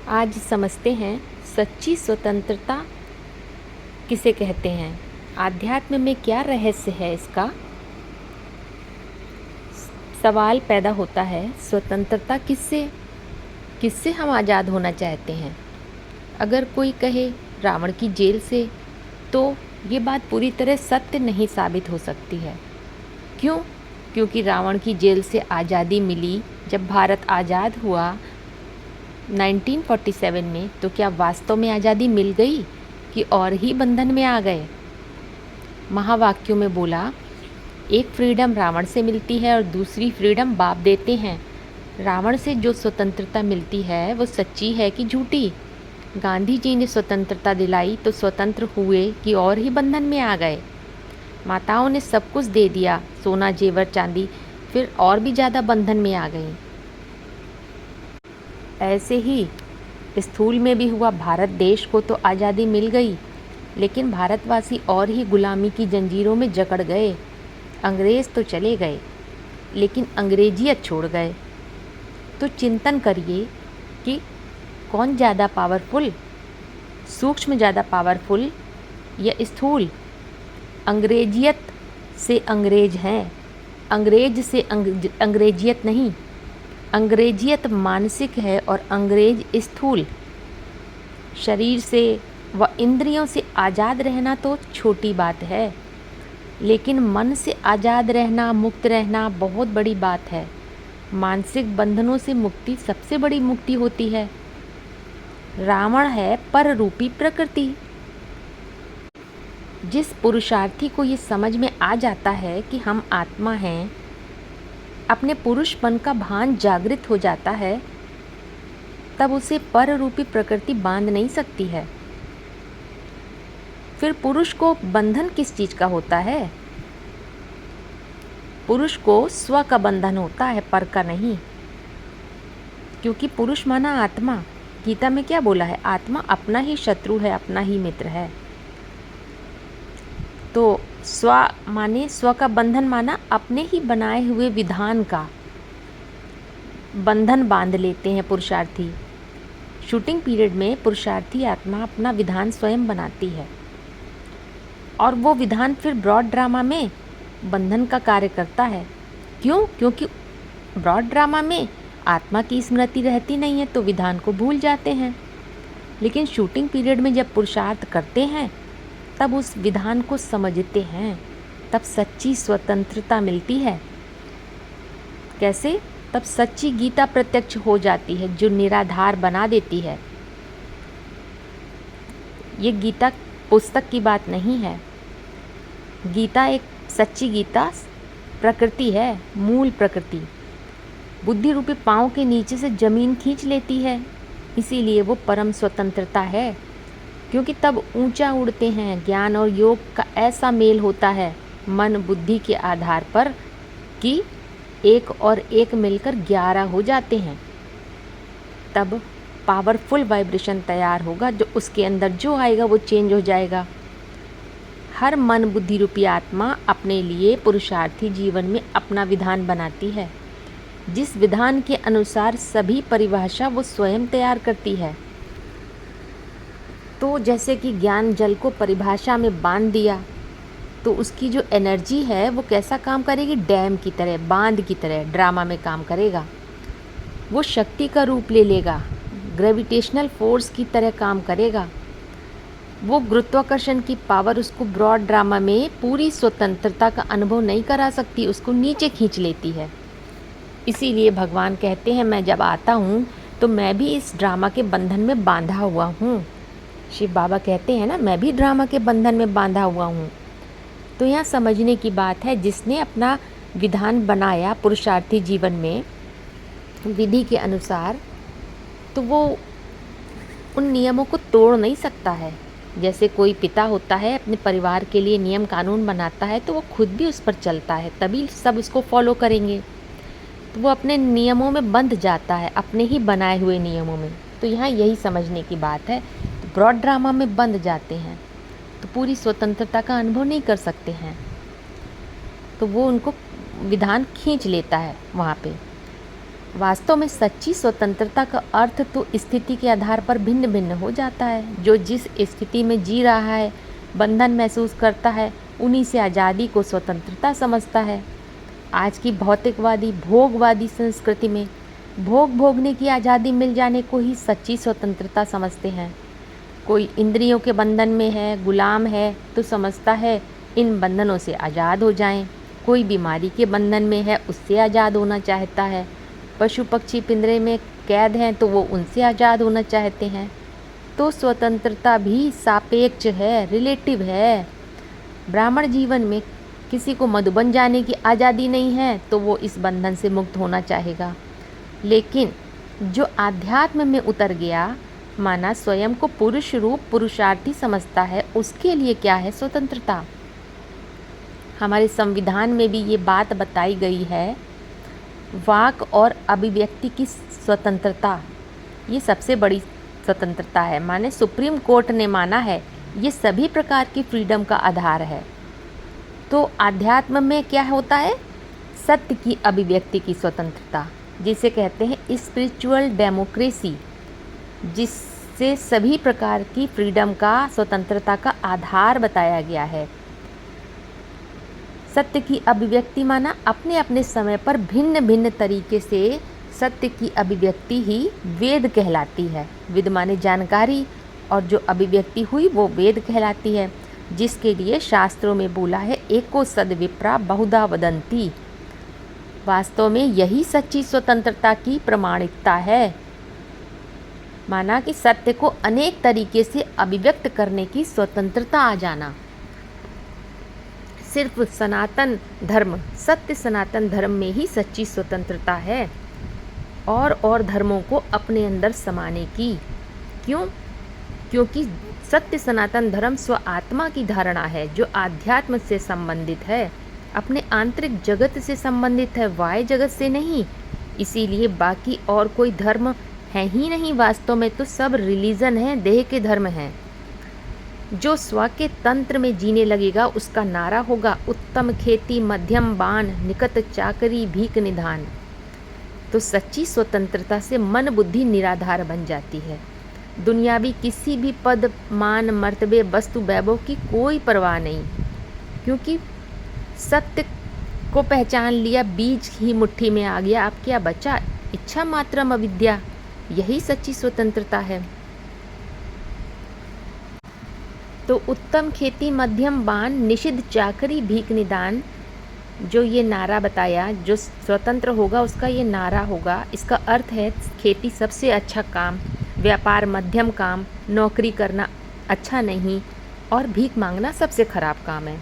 आज समझते हैं सच्ची स्वतंत्रता किसे कहते हैं। आध्यात्म में क्या रहस्य है इसका। सवाल पैदा होता है, स्वतंत्रता किससे किससे हम आज़ाद होना चाहते हैं। अगर कोई कहे रावण की जेल से, तो ये बात पूरी तरह सत्य नहीं साबित हो सकती है। क्यों? क्योंकि रावण की जेल से आज़ादी मिली जब भारत आज़ाद हुआ 1947 में, तो क्या वास्तव में आज़ादी मिल गई कि और ही बंधन में आ गए। महावाक्यों में बोला, एक फ्रीडम रावण से मिलती है और दूसरी फ्रीडम बाप देते हैं। रावण से जो स्वतंत्रता मिलती है वो सच्ची है कि झूठी। गांधी जी ने स्वतंत्रता दिलाई तो स्वतंत्र हुए कि और ही बंधन में आ गए। माताओं ने सब कुछ दे दिया, सोना जेवर चांदी, फिर और भी ज़्यादा बंधन में आ गई। ऐसे ही स्थूल में भी हुआ। भारत देश को तो आज़ादी मिल गई, लेकिन भारतवासी और ही गुलामी की जंजीरों में जकड़ गए। अंग्रेज़ तो चले गए, लेकिन अंग्रेजियत छोड़ गए। तो चिंतन करिए कि कौन ज़्यादा पावरफुल, सूक्ष्म ज़्यादा पावरफुल या स्थूल। अंग्रेजियत से अंग्रेज हैं, अंग्रेज से अंग्रेजियत नहीं। अंग्रेजियत मानसिक है और अंग्रेज स्थूल। शरीर से व इंद्रियों से आज़ाद रहना तो छोटी बात है, लेकिन मन से आज़ाद रहना, मुक्त रहना बहुत बड़ी बात है। मानसिक बंधनों से मुक्ति सबसे बड़ी मुक्ति होती है। रावण है पर रूपी प्रकृति। जिस पुरुषार्थी को ये समझ में आ जाता है कि हम आत्मा हैं, अपने पुरुषपन का भान जागृत हो जाता है, तब उसे पर रूपी प्रकृति बांध नहीं सकती है। फिर पुरुष को बंधन किस चीज़ का होता है? पुरुष को स्व का बंधन होता है, पर का नहीं। क्योंकि पुरुष माना आत्मा। गीता में क्या बोला है? आत्मा अपना ही शत्रु है, अपना ही मित्र है। तो स्व माने, स्व का बंधन माना अपने ही बनाए हुए विधान का बंधन बांध लेते हैं पुरुषार्थी। शूटिंग पीरियड में पुरुषार्थी आत्मा अपना विधान स्वयं बनाती है, और वो विधान फिर ब्रॉड ड्रामा में बंधन का कार्य करता है। क्यों? क्योंकि ब्रॉड ड्रामा में आत्मा की स्मृति रहती नहीं है, तो विधान को भूल जाते हैं। लेकिन शूटिंग पीरियड में जब पुरुषार्थ करते हैं, तब उस विधान को समझते हैं, तब सच्ची स्वतंत्रता मिलती है। कैसे? तब सच्ची गीता प्रत्यक्ष हो जाती है, जो निराधार बना देती है। ये गीता पुस्तक की बात नहीं है। गीता एक सच्ची गीता प्रकृति है, मूल प्रकृति। बुद्धि रूपी पाँव के नीचे से जमीन खींच लेती है, इसीलिए वो परम स्वतंत्रता है। क्योंकि तब ऊंचा उड़ते हैं। ज्ञान और योग का ऐसा मेल होता है मन बुद्धि के आधार पर कि एक और एक मिलकर 11 हो जाते हैं। तब पावरफुल वाइब्रेशन तैयार होगा, जो उसके अंदर जो आएगा वो चेंज हो जाएगा। हर मन बुद्धि रूपी आत्मा अपने लिए पुरुषार्थी जीवन में अपना विधान बनाती है। जिस विधान के अनुसार सभी परिभाषा वो स्वयं तैयार करती है। तो जैसे कि ज्ञान जल को परिभाषा में बांध दिया, तो उसकी जो एनर्जी है वो कैसा काम करेगी? डैम की तरह, बांध की तरह ड्रामा में काम करेगा। वो शक्ति का रूप ले लेगा, ग्रेविटेशनल फोर्स की तरह काम करेगा। वो गुरुत्वाकर्षण की पावर उसको ब्रॉड ड्रामा में पूरी स्वतंत्रता का अनुभव नहीं करा सकती, उसको नीचे खींच लेती है। इसीलिए भगवान कहते हैं, मैं जब आता हूँ तो मैं भी इस ड्रामा के बंधन में बांधा हुआ हूँ। शिव बाबा कहते हैं ना, मैं भी ड्रामा के बंधन में बांधा हुआ हूँ। तो यहाँ समझने की बात है, जिसने अपना विधान बनाया पुरुषार्थी जीवन में विधि के अनुसार, तो वो उन नियमों को तोड़ नहीं सकता है। जैसे कोई पिता होता है, अपने परिवार के लिए नियम कानून बनाता है, तो वो खुद भी उस पर चलता है, तभी सब उसको फॉलो करेंगे। तो वो अपने नियमों में बंध जाता है, अपने ही बनाए हुए नियमों में। तो यहाँ यही समझने की बात है। तो ब्रॉड ड्रामा में बंध जाते हैं, तो पूरी स्वतंत्रता का अनुभव नहीं कर सकते हैं। तो वो उनको विधान खींच लेता है वहाँ पे। वास्तव में सच्ची स्वतंत्रता का अर्थ तो स्थिति के आधार पर भिन्न भिन्न हो जाता है। जो जिस स्थिति में जी रहा है, बंधन महसूस करता है, उन्हीं से आज़ादी को स्वतंत्रता समझता है। आज की भौतिकवादी भोगवादी संस्कृति में भोग भोगने की आज़ादी मिल जाने को ही सच्ची स्वतंत्रता समझते हैं। कोई इंद्रियों के बंधन में है, गुलाम है, तो समझता है इन बंधनों से आज़ाद हो जाएं। कोई बीमारी के बंधन में है, उससे आज़ाद होना चाहता है। पशु पक्षी पिंजरे में कैद हैं तो वो उनसे आज़ाद होना चाहते हैं। तो स्वतंत्रता भी सापेक्ष है, रिलेटिव है। ब्राह्मण जीवन में किसी को मधुबन जाने की आज़ादी नहीं है तो वो इस बंधन से मुक्त होना चाहेगा। लेकिन जो आध्यात्म में उतर गया, माना स्वयं को पुरुष रूप पुरुषार्थी समझता है, उसके लिए क्या है स्वतंत्रता? हमारे संविधान में भी ये बात बताई गई है। वाक और अभिव्यक्ति की स्वतंत्रता, ये सबसे बड़ी स्वतंत्रता है। माने सुप्रीम कोर्ट ने माना है ये सभी प्रकार की फ्रीडम का आधार है। तो आध्यात्म में क्या होता है? सत्य की अभिव्यक्ति की स्वतंत्रता, जिसे कहते हैं स्पिरिचुअल डेमोक्रेसी, जिससे सभी प्रकार की फ्रीडम का, स्वतंत्रता का आधार बताया गया है। सत्य की अभिव्यक्ति माना अपने अपने समय पर भिन्न भिन्न तरीके से सत्य की अभिव्यक्ति ही वेद कहलाती है। विद माने जानकारी, और जो अभिव्यक्ति हुई वो वेद कहलाती है, जिसके लिए शास्त्रों में बोला है एको सद विप्रा बहुधा वदंती। वास्तव में यही सच्ची स्वतंत्रता की प्रमाणिकता है। माना कि सत्य को अनेक तरीके से अभिव्यक्त करने की स्वतंत्रता आ जाना। सिर्फ सनातन धर्म, सत्य सनातन धर्म में ही सच्ची स्वतंत्रता है, और धर्मों को अपने अंदर समाने की। क्यों? क्योंकि सत्य सनातन धर्म स्व आत्मा की धारणा है, जो आध्यात्म से संबंधित है, अपने आंतरिक जगत से संबंधित है, बाह्य जगत से नहीं। इसीलिए बाकी और कोई धर्म है ही नहीं। वास्तव में तो सब रिलीजन है, देह के धर्म हैं। जो स्व के तंत्र में जीने लगेगा उसका नारा होगा उत्तम खेती मध्यम बान निकट चाकरी भीख निधान। तो सच्ची स्वतंत्रता से मन बुद्धि निराधार बन जाती है। दुनियावी किसी भी पद मान मर्तबे वस्तु वैभव की कोई परवाह नहीं, क्योंकि सत्य को पहचान लिया, बीज ही मुट्ठी में आ गया। अब क्या बचा? इच्छा मात्रम अविद्या। यही सच्ची स्वतंत्रता है। तो उत्तम खेती मध्यम बान निषिद्ध चाकरी भीख निदान, जो ये नारा बताया, जो स्वतंत्र होगा उसका ये नारा होगा। इसका अर्थ है खेती सबसे अच्छा काम, व्यापार मध्यम काम, नौकरी करना अच्छा नहीं, और भीख मांगना सबसे खराब काम है।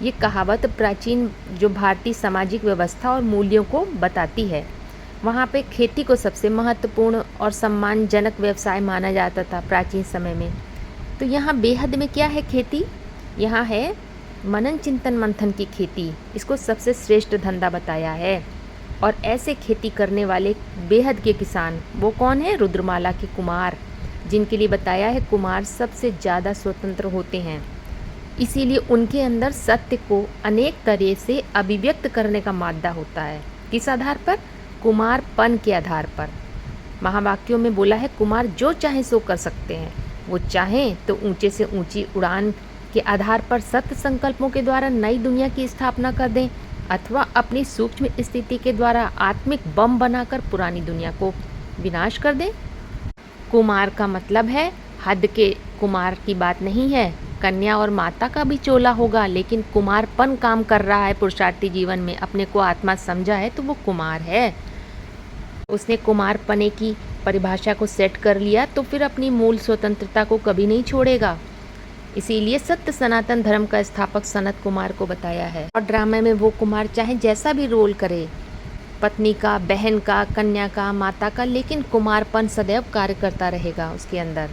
ये कहावत प्राचीन जो भारतीय सामाजिक व्यवस्था और मूल्यों को बताती है। वहाँ पे खेती को सबसे महत्वपूर्ण और सम्मानजनक व्यवसाय माना जाता था प्राचीन समय में। तो यहाँ बेहद में क्या है? खेती। यहाँ है मनन चिंतन मंथन की खेती, इसको सबसे श्रेष्ठ धंधा बताया है। और ऐसे खेती करने वाले बेहद के किसान वो कौन है? रुद्रमाला के कुमार, जिनके लिए बताया है कुमार सबसे ज़्यादा स्वतंत्र होते हैं। इसीलिए उनके अंदर सत्य को अनेक तरह से अभिव्यक्त करने का मादा होता है। किस आधार पर? कुमारपन के आधार पर। महावाक्यों में बोला है कुमार जो चाहे सो कर सकते हैं। वो चाहें तो ऊंचे से ऊंची उड़ान के आधार पर सत्य संकल्पों के द्वारा नई दुनिया की स्थापना कर दें, अथवा अपनी सूक्ष्म स्थिति के द्वारा आत्मिक बम बनाकर पुरानी दुनिया को विनाश कर दें। कुमार का मतलब है हद के कुमार की बात नहीं है। कन्या और माता का भी चोला होगा, लेकिन कुमारपन काम कर रहा है पुरुषार्थी जीवन में, अपने को आत्मा समझा है, तो वो कुमार है। उसने कुमारपने की परिभाषा को सेट कर लिया तो फिर अपनी मूल स्वतंत्रता को कभी नहीं छोड़ेगा। इसीलिए सत्य सनातन धर्म का स्थापक सनत कुमार को बताया है। और ड्रामे में वो कुमार चाहे जैसा भी रोल करे, पत्नी का, बहन का, कन्या का, माता का, लेकिन कुमारपन सदैव कार्य करता रहेगा उसके अंदर।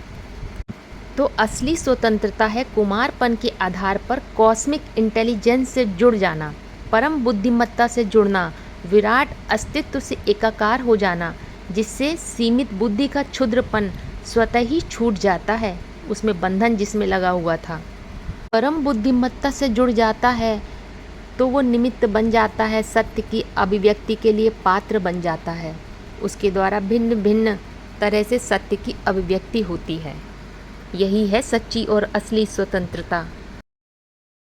तो असली स्वतंत्रता है कुमारपन के आधार पर कॉस्मिक इंटेलिजेंस से जुड़ जाना, परम बुद्धिमत्ता से जुड़ना, विराट अस्तित्व से एकाकार हो जाना, जिससे सीमित बुद्धि का क्षुद्रपन स्वतः ही छूट जाता है, उसमें बंधन जिसमें लगा हुआ था। परम बुद्धिमत्ता से जुड़ जाता है तो वो निमित्त बन जाता है, सत्य की अभिव्यक्ति के लिए पात्र बन जाता है। उसके द्वारा भिन्न भिन्न तरह से सत्य की अभिव्यक्ति होती है। यही है सच्ची और असली स्वतंत्रता।